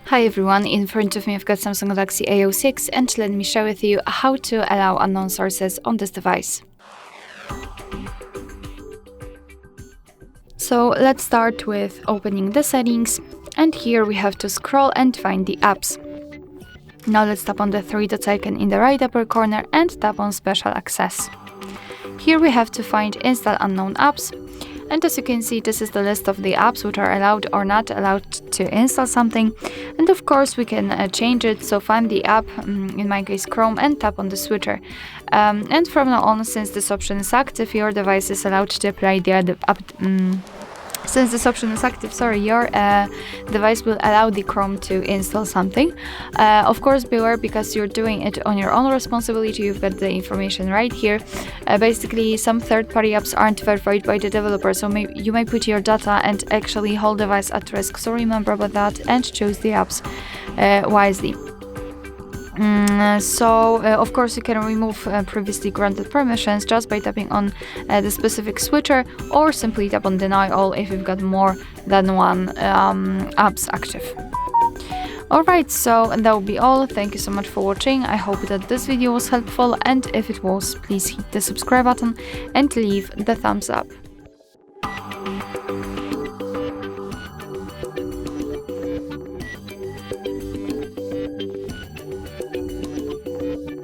Hi everyone, in front of me I've got Samsung Galaxy A06 and let me share with you how to allow unknown sources on this device. So let's start with opening the settings, and here we have to scroll and find the apps. Now let's tap on the three dots icon in the right upper corner and tap on Special Access. Here we have to find Install Unknown Apps. And as you can see, this is the list of the apps which are allowed or not allowed to install something. And of course we can change it, so find the app, in my case Chrome, and tap on the switcher. And from now on, since this option is active, your device is allowed to apply the Since this option is active, your device will allow the Chrome to install something. Of course, beware, because you're doing it on your own responsibility. You've got the information right here. Basically, some third-party apps aren't verified by the developer, so you may put your data and actually whole device at risk. So remember about that and choose the apps wisely. Of course, you can remove previously granted permissions just by tapping on the specific switcher, or simply tap on Deny All if you've got more than one apps active. Alright, so that will be all. Thank you so much for watching. I hope that this video was helpful, and if it was, please hit the subscribe button and leave the thumbs up.